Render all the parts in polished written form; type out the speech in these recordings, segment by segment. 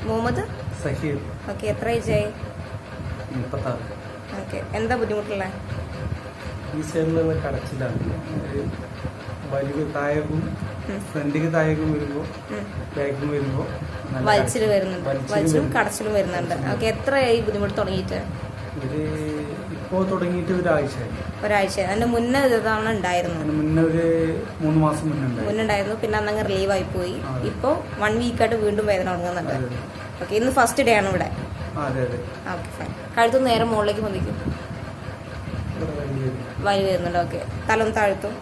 Muhammad Zaheer. Okay. എത്ര ഏജായി? 36. Okay. എന്താ ബുദ്ധിമുട്ടുള്ള? ഈ സൈഡിലുള്ള കടച്ചിലാണ്. വലിയ താഴേക്കും ഫ്രണ്ടിക്ക് താഴേക്കും വരുമ്പോൾ ബാക്കും വരുമ്പോൾ വലിച്ചിൽ വരുന്നുണ്ട്, വലിച്ചിലും കടച്ചിലും വരുന്നുണ്ട്. ഓക്കെ. എത്രയായി ബുദ്ധിമുട്ട് തുടങ്ങിയിട്ട്? ഇത് ഇപ്പോൾ തുടങ്ങിയിട്ട് ഒരാഴ്ച. അതിന്റെ മുന്നേ ഇതാണ് ഉണ്ടായിരുന്നു? മുന്നേ ഒരു 3 മാസം മുന്നേ ഉണ്ടായിരുന്നു. പിന്നെ അന്നങ്ങ് റിലീവ് ആയി പോയി. ഇപ്പോൾ 1 വീക്കായിട്ട് വീണ്ടും വേദന തുടങ്ങുന്നുണ്ട്. ഓക്കെ. ഇന്ന് ഫസ്റ്റ് ഡേ ആണ് ഇവിടെ? അതെ. Okay, fine. കഴുത്തു നേരെ മുകളിലേക്ക് പൊന്തിക്കും, വലി വരുന്നുണ്ട്. ഓക്കെ. തലം താഴ്ത്തും,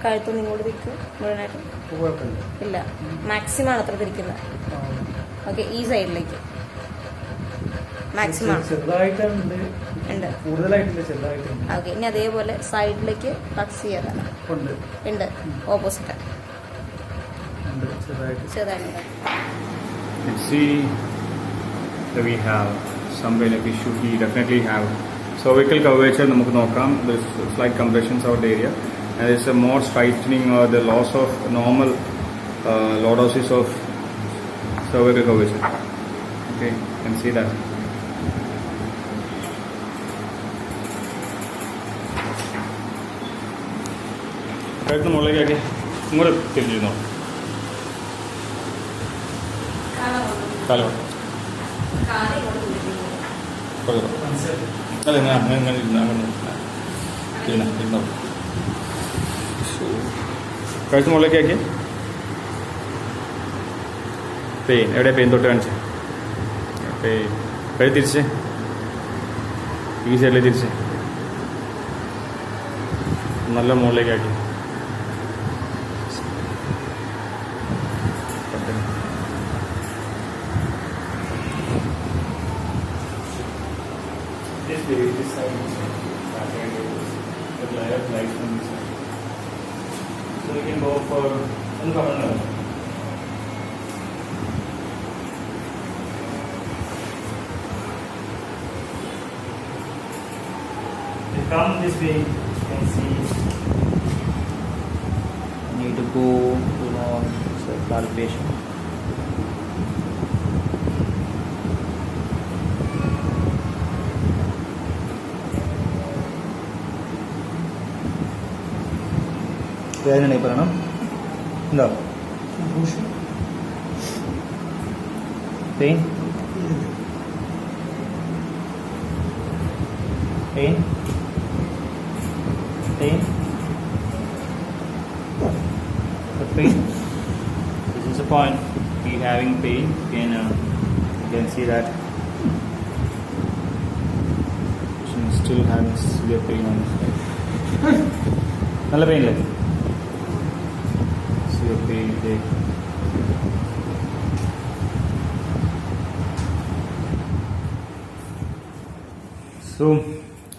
കഴുത്തൊന്നും ഇങ്ങോട്ട് തിരിക്കും മുഴുവനായിട്ട്? ഇല്ല, മാക്സിമം ആണ് അത്ര തിരിക്കുന്നത്. ഓക്കെ. ഈ സൈഡിലേക്ക് മാക്സിമം ഉണ്ട്. ഓക്കെ. ഇനി അതേപോലെ സൈഡിലേക്ക് ഫ്ലക്സ് ചെയ്യാതാണ്. ഉണ്ട്, ഓപ്പോസിറ്റ് ചെറുതായിട്ട്. See that we have some kind of issue. We definitely have cervical curvature. നമുക്ക് നോക്കാം. There's slight compressions of the area, and there's a more straightening or the loss of normal lordosis of cervical curvature. Okay, you can see that. കഴുത്ത് മുകളിലേക്കാക്കി ഇങ്ങോട്ട് തിരിച്ചിരുന്നോ? കാലം അല്ല, ഞാൻ ഇരുന്നോ. കഴുത്ത് മുകളിലേക്കാക്കി. Pain എവിടെ? പെയിൻ തൊട്ട് കാണിച്ചേ. പെയിൻ കഴുത്ത് തിരിച്ച് ഈ സൈഡിലേക്ക് തിരിച്ച് നല്ല മുകളിലേക്കാക്കി. This side, that side, the layer of light from this side. So we can go for uncommon. You come this way, you can see. You need to go along palpation. വേദന പറയണം. എന്താ pain? Pain pain pain. This is the point. We having pain. You can see that patient still having severe pain on his side. നല്ല pain അല്ലേ? severe pain there. So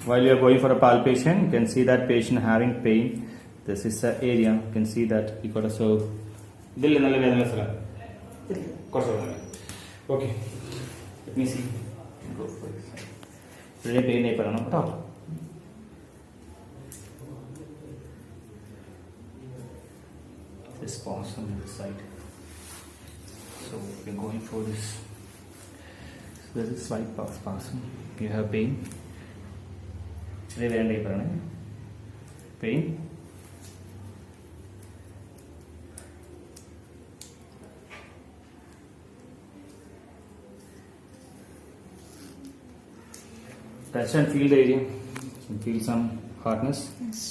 while you are going for a palpation, you can see that patient having pain. This is the area. You can see that you got a so. Dil nalla vedana sala. Okay. Let me see. Go for it. Really pain nahi parana. Batao. This pause on the side. So we're going for this. So there's a slight pause passing. You have pain. Really pain parana. Pain. Touch and feel the area. You feel some hardness. Yes.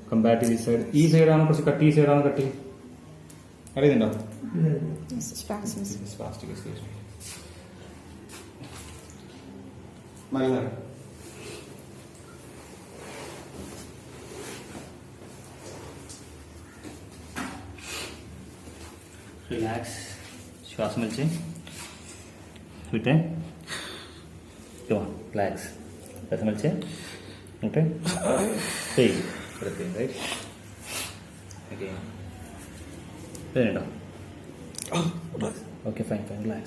Come back to this side. This side ആണ് കുറച്ച് കട്ടി, ഈ side ആണ് കട്ടി. അറിയുന്നുണ്ടോ? Yes, spasms. Spastic, excuse me. Malayalam. Relax. ശ്വാസം വലിച്ച് വിട്ടേ. Come on, relax. That's much. Okay. Pain. Pain, right? Again. Pain. Okay, fine. Relax.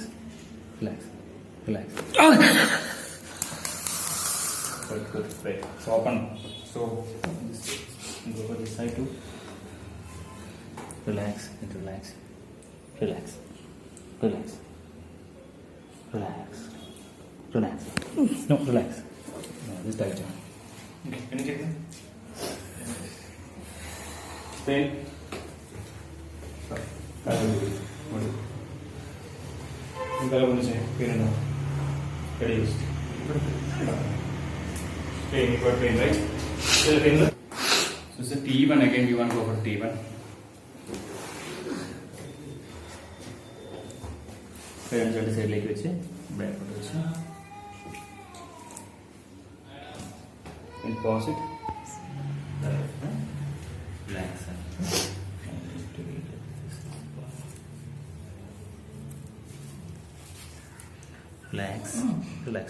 Good. Right. So open. So go for this side too. relax, and relax, relax, relax, relax, relax. No, relax. No, this tight. Okay, can you check that? Pain. Sorry. I will do it. What is it? You can say pain and all. Reduced. Pain, you got pain, right? Still pain. So it's a T1 again. We want to go for T1. Parents at the side like this. Back to this. And pause it. Relax. Relax.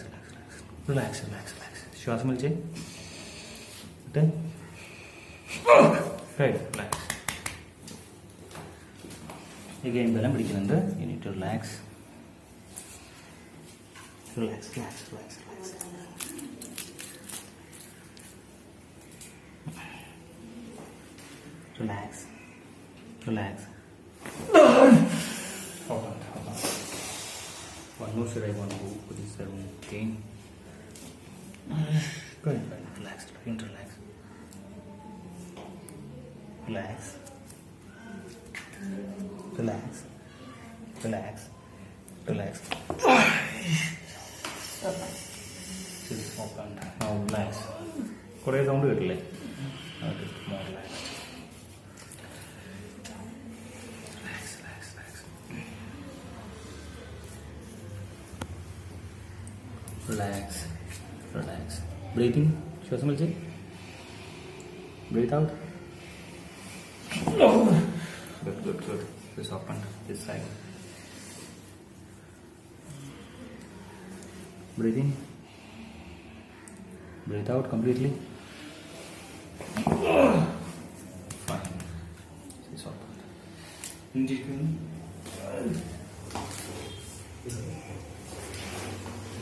Relax. Relax. Relax. श्वास मिल जाए. Then. Right. Relax. Again, बलम पिടിക്കുന്നുണ്ട്. You need to relax. Relax. Relax. Hold on. One more side I want to go for this again. Go ahead, relax. Now relax. What is sound it like? More relaxed. Relax. Breathing. श्वास मिल जाए. Breathe out. Good. This open. This side. Breathe in. Breathe out completely. Fine. This open.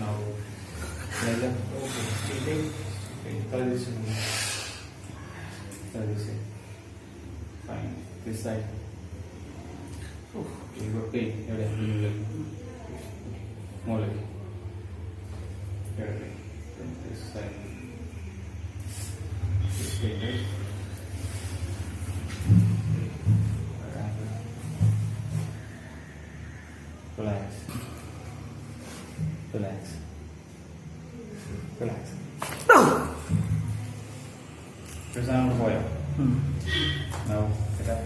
Now. Fine. This side. Okay, you got pain. More leg. This side. This pain, right? Relax. There's another boy. Now, get up.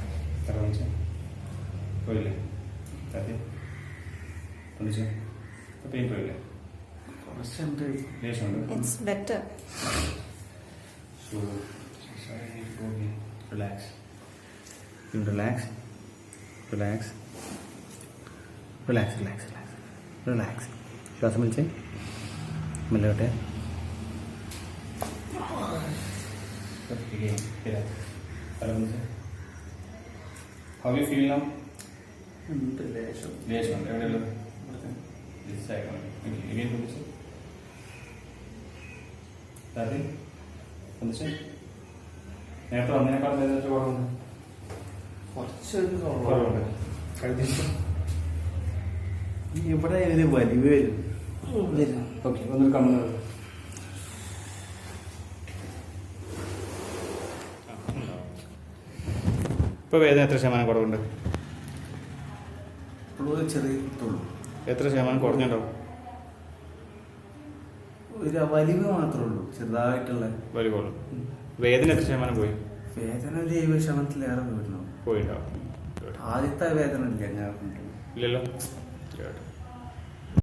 Go ahead. That's it. Condition. The pain go ahead. It's better. So, relax. You relax. श्वास मिल जाए. मिल रहा है. How you feel now? This side only. Okay, again from this side. That it? From this side? After one minute, ഇവിടെ ഒരു വലിവ് വരും. Okay, ഒന്ന് come. ഇപ്പോൾ വേദന എത്ര ശതമാനം കുറവുണ്ട്? ചെറിയ എത്ര ശതമാനം കുറഞ്ഞുണ്ടാവും? ഒരു വലിവ് മാത്രമേ ഉള്ളൂ, ചെറുതായിട്ടുള്ള വലിവുള്ളൂ. വേദന എത്ര ശതമാനം പോയി? വേദന ഒരു 70% പോയിട്ടുണ്ടാവും. ആദ്യത്തെ വേദന ഇല്ല. ഇല്ലല്ലോ.